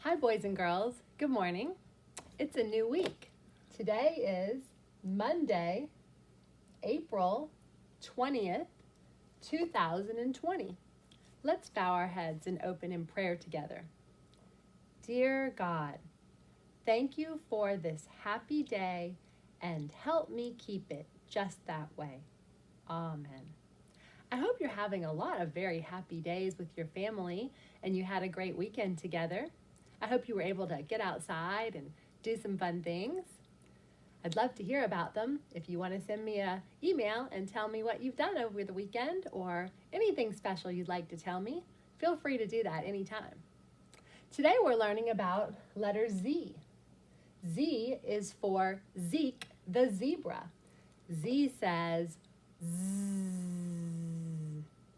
Hi, boys and girls. Good morning. It's a new week. Today is Monday, April 20th, 2020. Let's bow our heads and open in prayer together. Dear God, thank you for this happy day and help me keep it just that way. Amen. I hope you're having a lot of very happy days with your family and you had a great weekend together. I hope you were able to get outside and do some fun things. I'd love to hear about them. If you want to send me an email and tell me what you've done over the weekend or anything special you'd like to tell me, feel free to do that anytime. Today we're learning about letter Z. Z is for Zeke the zebra. Z says Z.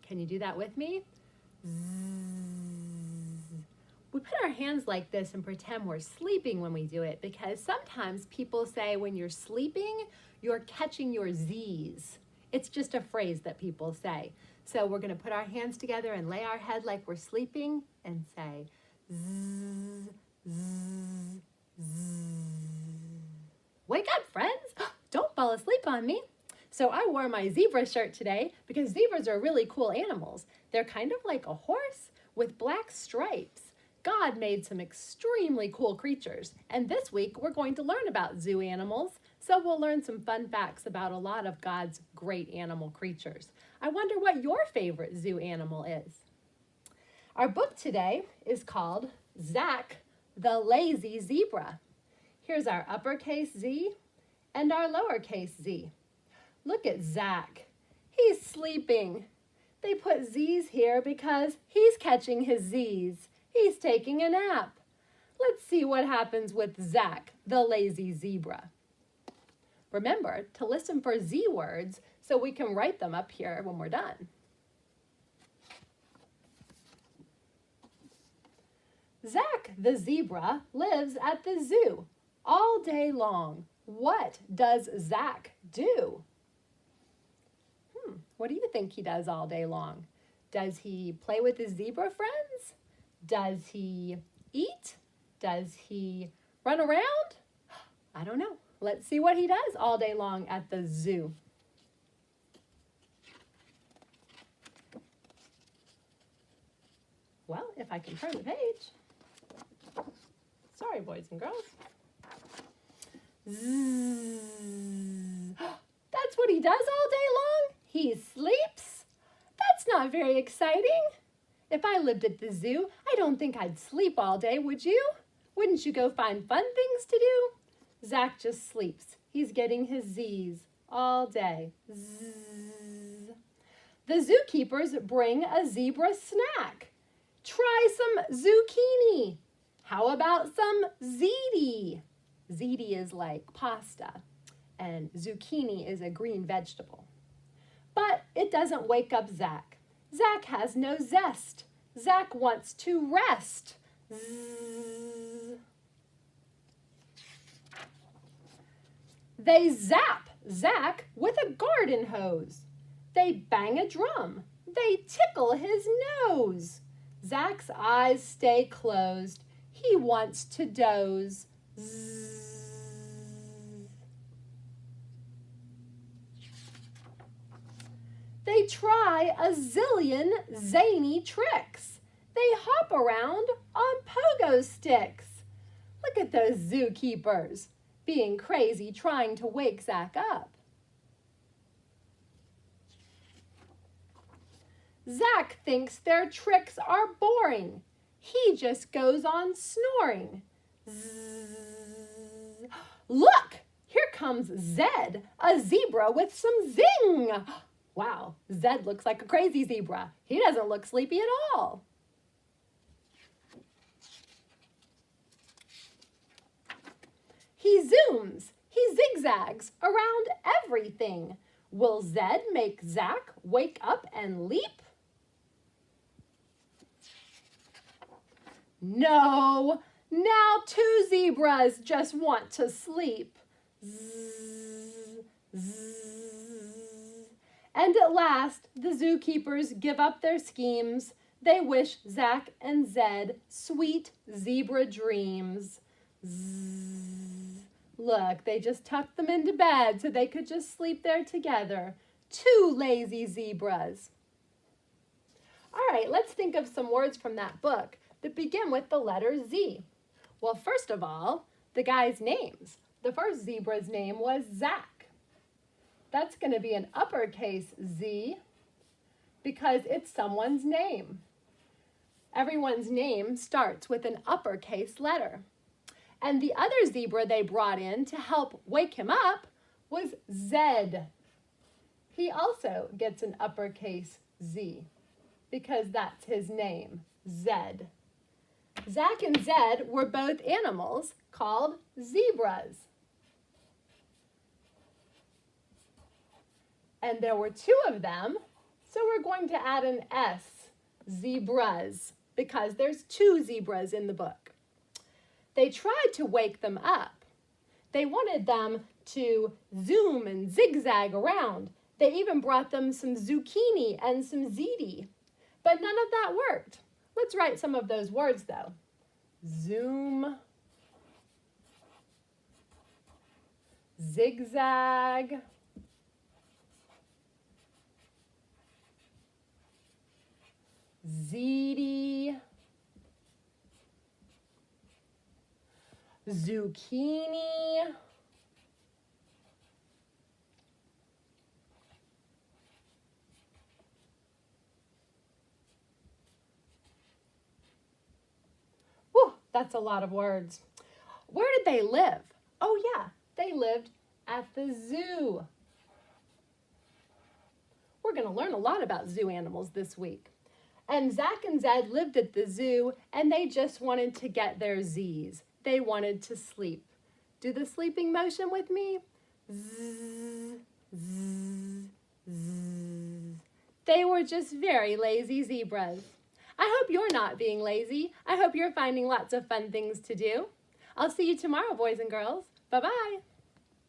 Can you do that with me? Z. We put our hands like this and pretend we're sleeping when we do it because sometimes people say when you're sleeping, you're catching your Z's. It's just a phrase that people say. So we're going to put our hands together and lay our head like we're sleeping and say zzz, zzz, zzz. Wake up, friends. Don't fall asleep on me. So I wore my zebra shirt today because zebras are really cool animals. They're kind of like a horse with black stripes. God made some extremely cool creatures, and this week we're going to learn about zoo animals, so we'll learn some fun facts about a lot of God's great animal creatures. I wonder what your favorite zoo animal is. Our book today is called Zach the Lazy Zebra. Here's our uppercase Z and our lowercase z. Look at Zach. He's sleeping. They put Z's here because he's catching his Z's. He's taking a nap. Let's see what happens with Zach, the lazy zebra. Remember to listen for Z words so we can write them up here when we're done. Zach, the zebra, lives at the zoo all day long. What does Zach do? What do you think he does all day long? Does he play with his zebra friends? Does he eat? Does he run around? I don't know. Let's see what he does all day long at the zoo. Well, if I can turn the page. Sorry, boys and girls. Zzz. That's what he does all day long? He sleeps? That's not very exciting. If I lived at the zoo, I don't think I'd sleep all day, would you? Wouldn't you go find fun things to do? Zach just sleeps. He's getting his Z's all day. Zzz. The zookeepers bring a zebra snack. Try some zucchini. How about some ziti? Ziti is like pasta, and zucchini is a green vegetable. But it doesn't wake up Zach. Zach has no zest. Zach wants to rest. Zzz. They zap Zach with a garden hose. They bang a drum. They tickle his nose. Zach's eyes stay closed. He wants to doze. Zzz. They try a zillion zany tricks. They hop around on pogo sticks. Look at those zookeepers being crazy trying to wake Zach up. Zach thinks their tricks are boring. He just goes on snoring. Zzz. Look, here comes Zed, a zebra with some zing. Wow, Zed looks like a crazy zebra. He doesn't look sleepy at all. He zooms, he zigzags around everything. Will Zed make Zach wake up and leap? No, now two zebras just want to sleep. Zzz, zzz. And at last, the zookeepers give up their schemes. They wish Zach and Zed sweet zebra dreams. Zzz. Look, they just tucked them into bed so they could just sleep there together. 2 lazy zebras. All right, let's think of some words from that book that begin with the letter Z. Well, first of all, the guys' names. The first zebra's name was Zach. That's going to be an uppercase Z because it's someone's name. Everyone's name starts with an uppercase letter. And the other zebra they brought in to help wake him up was Zed. He also gets an uppercase Z because that's his name, Zed. Zach and Zed were both animals called zebras. And there were 2 of them, so we're going to add an S, zebras, because there's 2 zebras in the book. They tried to wake them up. They wanted them to zoom and zigzag around. They even brought them some zucchini and some ziti, but none of that worked. Let's write some of those words though. Zoom, zigzag, ziti, zucchini, whew, that's a lot of words. Where did they live? Oh yeah, they lived at the zoo. We're going to learn a lot about zoo animals this week. And Zach and Zed lived at the zoo and they just wanted to get their Z's. They wanted to sleep. Do the sleeping motion with me. Zzz, zzz, zzz. They were just very lazy zebras. I hope you're not being lazy. I hope you're finding lots of fun things to do. I'll see you tomorrow, boys and girls. Bye-bye.